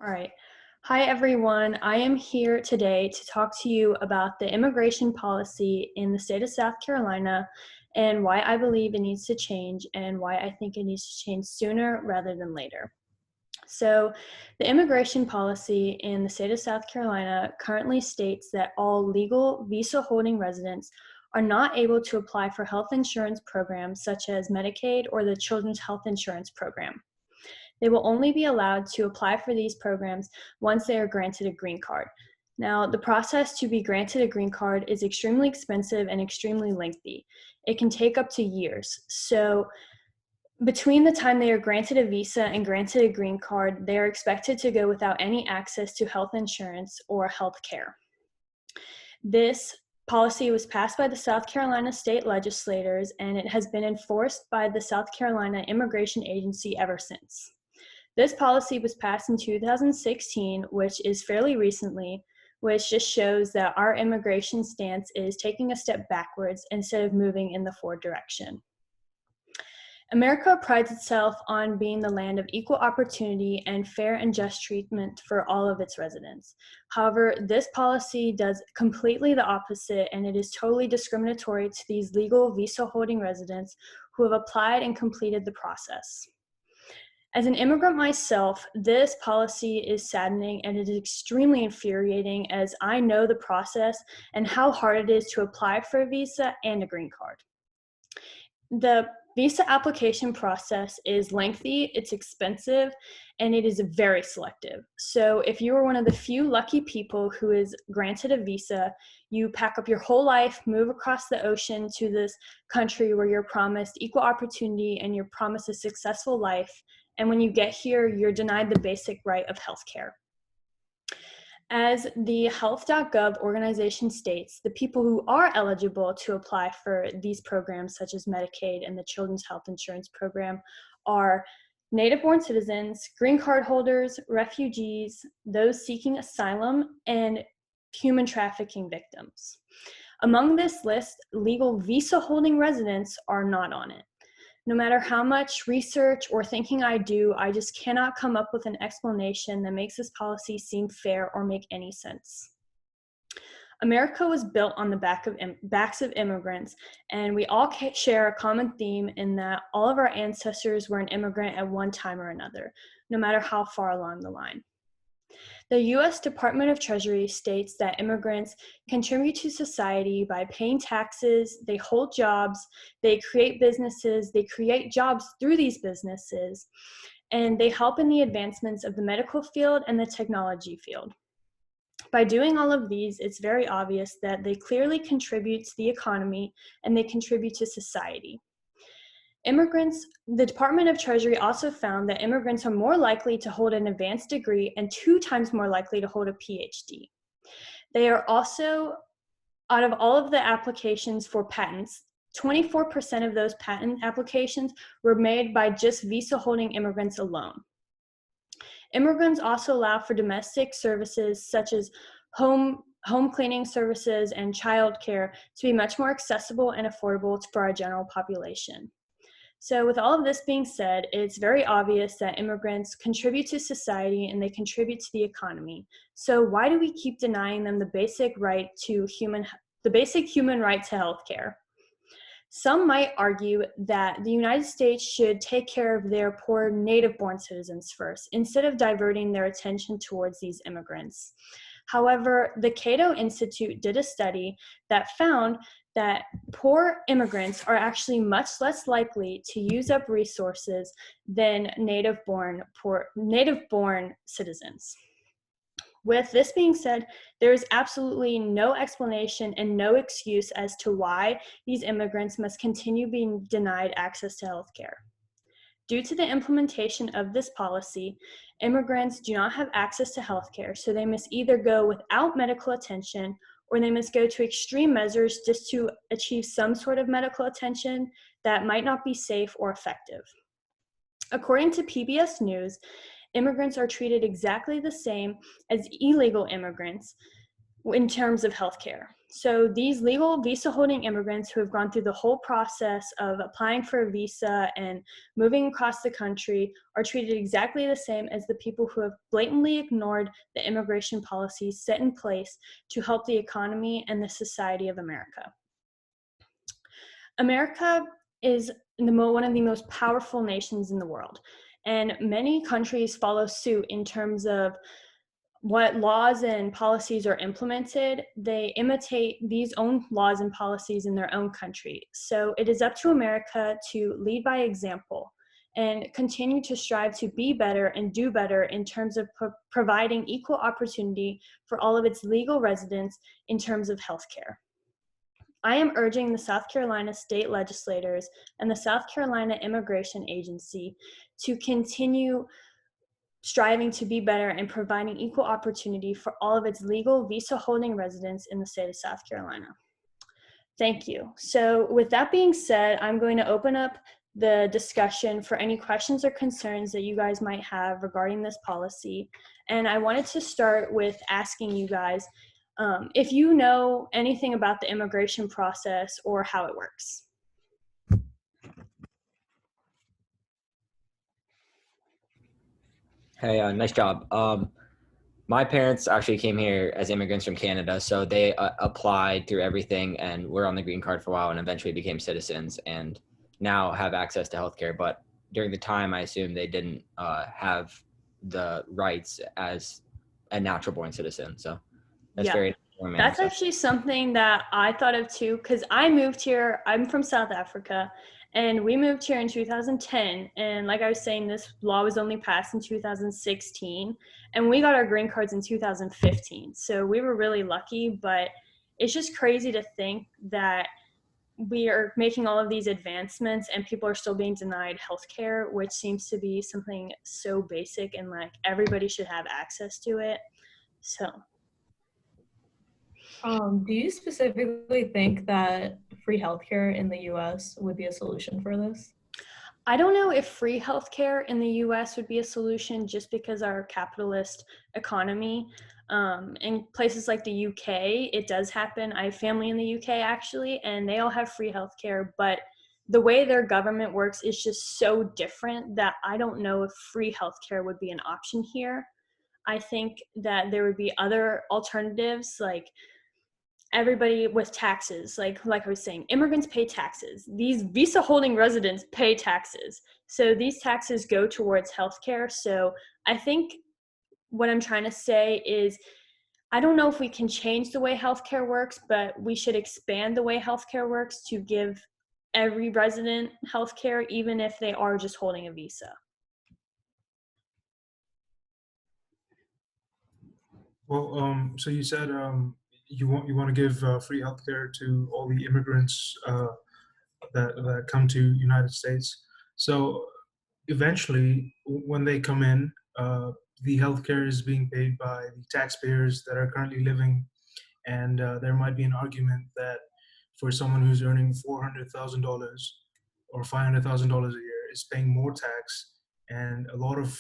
All right. Hi, everyone. I am here today to talk to you about the immigration policy in the state of South Carolina and why I believe it needs to change and why I think it needs to change sooner rather than later. So, the immigration policy in the state of South Carolina currently states that all legal visa holding residents are not able to apply for health insurance programs such as Medicaid or the Children's Health Insurance Program. They will only be allowed to apply for these programs once they are granted a green card. Now, the process to be granted a green card is extremely expensive and extremely lengthy. It can take up to years. So, between the time they are granted a visa and granted a green card, they are expected to go without any access to health insurance or health care. This policy was passed by the South Carolina state legislators, and it has been enforced by the South Carolina Immigration Agency ever since. This policy was passed in 2016, which is fairly recently, which just shows that our immigration stance is taking a step backwards instead of moving in the forward direction. America prides itself on being the land of equal opportunity and fair and just treatment for all of its residents. However, this policy does completely the opposite, and it is totally discriminatory to these legal visa holding residents who have applied and completed the process. As an immigrant myself, this policy is saddening and it is extremely infuriating as I know the process and how hard it is to apply for a visa and a green card. The visa application process is lengthy, it's expensive, and it is very selective. So if you are one of the few lucky people who is granted a visa, you pack up your whole life, move across the ocean to this country where you're promised equal opportunity and you're promised a successful life. And when you get here, you're denied the basic right of healthcare. As the health.gov organization states, the people who are eligible to apply for these programs, such as Medicaid and the Children's Health Insurance Program, are native-born citizens, green card holders, refugees, those seeking asylum, and human trafficking victims. Among this list, legal visa-holding residents are not on it. No matter how much research or thinking I do, I just cannot come up with an explanation that makes this policy seem fair or make any sense. America was built on the backs of immigrants, and we all share a common theme in that all of our ancestors were an immigrant at one time or another, no matter how far along the line. The U.S. Department of Treasury states that immigrants contribute to society by paying taxes, they hold jobs, they create businesses, they create jobs through these businesses, and they help in the advancements of the medical field and the technology field. By doing all of these, it's very obvious that they clearly contribute to the economy and they contribute to society. The Department of Treasury also found that immigrants are more likely to hold an advanced degree and 2 times more likely to hold a PhD. They are also, out of all of the applications for patents, 24% of those patent applications were made by just visa holding immigrants alone. Immigrants also allow for domestic services such as home cleaning services and childcare to be much more accessible and affordable for our general population. So with all of this being said, it's very obvious that immigrants contribute to society and they contribute to the economy. So why do we keep denying them the basic human right to healthcare? Some might argue that the United States should take care of their poor native-born citizens first, instead of diverting their attention towards these immigrants. However, the Cato Institute did a study that found that poor immigrants are actually much less likely to use up resources than native-born citizens. With this being said, there is absolutely no explanation and no excuse as to why these immigrants must continue being denied access to healthcare. Due to the implementation of this policy, immigrants do not have access to healthcare, so they must either go without medical attention or they must go to extreme measures just to achieve some sort of medical attention that might not be safe or effective. According to PBS News, immigrants are treated exactly the same as illegal immigrants in terms of healthcare. So these legal visa holding immigrants who have gone through the whole process of applying for a visa and moving across the country are treated exactly the same as the people who have blatantly ignored the immigration policies set in place to help the economy and the society of America. America is one of the most powerful nations in the world, and many countries follow suit in terms of what laws and policies are implemented. They imitate these own laws and policies in their own country. So it is up to America to lead by example and continue to strive to be better and do better in terms of providing equal opportunity for all of its legal residents in terms of healthcare. I am urging the South Carolina state legislators and the South Carolina Immigration Agency to continue striving to be better and providing equal opportunity for all of its legal visa holding residents in the state of South Carolina. Thank you. So with that being said, I'm going to open up the discussion for any questions or concerns that you guys might have regarding this policy. And I wanted to start with asking you guys if you know anything about the immigration process or how it works. Hey, nice job. My parents actually came here as immigrants from Canada, so they applied through everything and were on the green card for a while and eventually became citizens and now have access to healthcare. But during the time, I assume they didn't have the rights as a natural born citizen. So that's Yeah. very informing. That's So actually something that I thought of too, because I moved here. I'm from South Africa, and we moved here in 2010. And like I was saying, this law was only passed in 2016, and we got our green cards in 2015. So we were really lucky, but it's just crazy to think that we are making all of these advancements and people are still being denied healthcare, which seems to be something so basic and like everybody should have access to it. So Do you specifically think that free healthcare in the US would be a solution for this? I don't know if free healthcare in the US would be a solution just because our capitalist economy. In places like the UK, it does happen. I have family in the UK actually, and they all have free healthcare, but the way their government works is just so different that I don't know if free healthcare would be an option here. I think that there would be other alternatives like everybody with taxes, like I was saying, immigrants pay taxes. These visa holding residents pay taxes. So these taxes go towards healthcare. So I think what I'm trying to say is I don't know if we can change the way healthcare works, but we should expand the way healthcare works to give every resident healthcare, even if they are just holding a visa. Well, so you said you want to give free healthcare to all the immigrants that come to United States. So eventually, when they come in, the healthcare is being paid by the taxpayers that are currently living, and there might be an argument that for someone who's earning $400,000 or $500,000 a year is paying more tax, and a lot of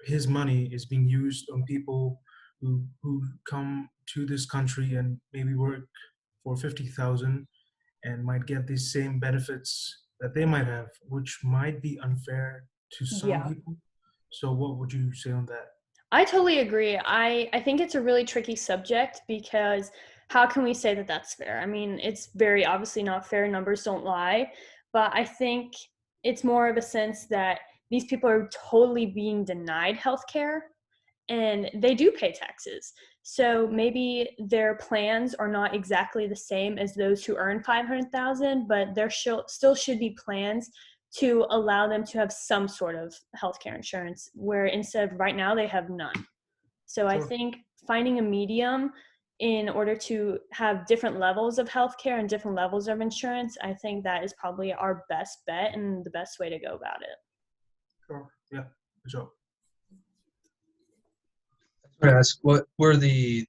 his money is being used on people who come to this country and maybe work for 50,000 and might get these same benefits that they might have, which might be unfair to some Yeah. people. So what would you say on that? I totally agree. I think it's a really tricky subject because how can we say that that's fair? I mean, it's very obviously not fair. Numbers don't lie. But I think it's more of a sense that these people are totally being denied healthcare and they do pay taxes. So maybe their plans are not exactly the same as those who earn 500,000, but there still should be plans to allow them to have some sort of healthcare insurance where instead of right now they have none. So I Sure. think finding a medium in order to have different levels of healthcare and different levels of insurance, I think that is probably our best bet and the best way to go about it. Sure. Yeah. Good job. I want to ask, what were the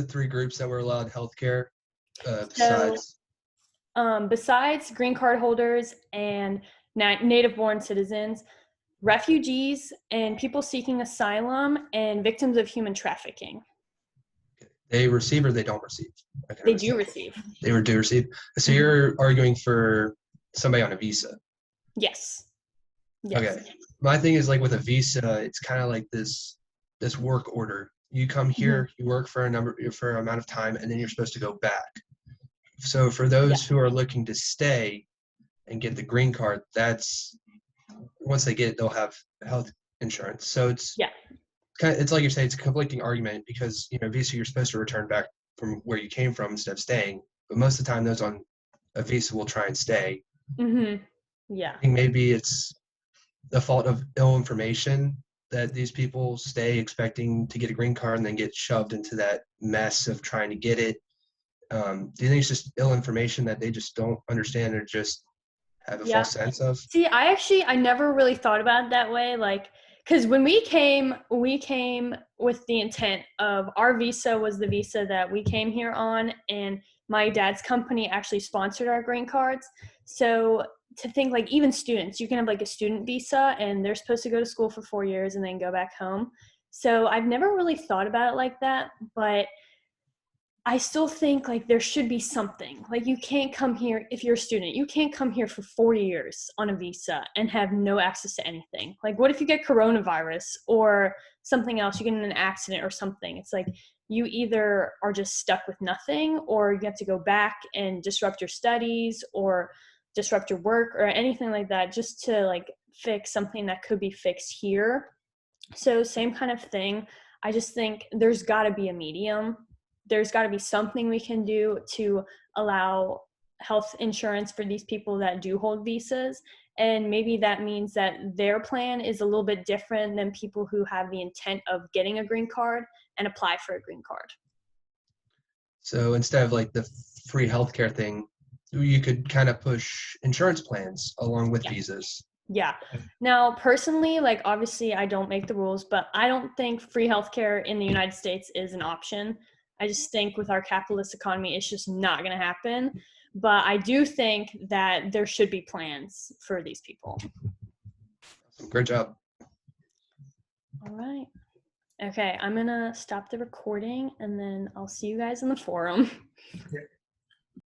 three groups that were allowed healthcare So besides? besides green card holders and native born citizens, refugees and people seeking asylum and victims of human trafficking. They receive or they don't receive? I can They do understand. receive. They do receive. So Mhm. you're arguing for somebody on a visa. Yes. Yes. Okay. My thing is like with a visa, it's kind of like this work order. You come here, you work for an amount of time, and then you're supposed to go back. So for those who are looking to stay and get the green card, that's once they get it, they'll have health insurance. So it's Yeah. it's like you're saying, it's a conflicting argument because visa you're supposed to return back from where you came from instead of staying. But most of the time, those on a visa will try and stay. Yeah. I think maybe it's the fault of ill information that these people stay expecting to get a green card and then get shoved into that mess of trying to get it. Do you think it's just ill information that they just don't understand or just have a Yeah. false sense of? See, I never really thought about it that way. Like, because when we came with the intent of our visa was the visa that we came here on, and my dad's company actually sponsored our green cards. So to think like even students, you can have like a student visa and they're supposed to go to school for 4 years and then go back home. So I've never really thought about it like that, but I still think like there should be something. Like you can't come here if you're a student. You can't come here for 4 years on a visa and have no access to anything. Like what if you get coronavirus or something else, you get in an accident or something. It's like you either are just stuck with nothing or you have to go back and disrupt your studies or disrupt your work or anything like that just to like fix something that could be fixed here. So same kind of thing. I just think there's got to be a medium. There's got to be something we can do to allow health insurance for these people that do hold visas. And maybe that means that their plan is a little bit different than people who have the intent of getting a green card and apply for a green card. So instead of like the free healthcare thing, you could kind of push insurance plans along with visas. Yeah. Now, personally, like obviously I don't make the rules, but I don't think free healthcare in the United States is an option. I just think with our capitalist economy, it's just not going to happen. But I do think that there should be plans for these people. Great job. All right. Okay, I'm going to stop the recording and then I'll see you guys in the forum. Yeah.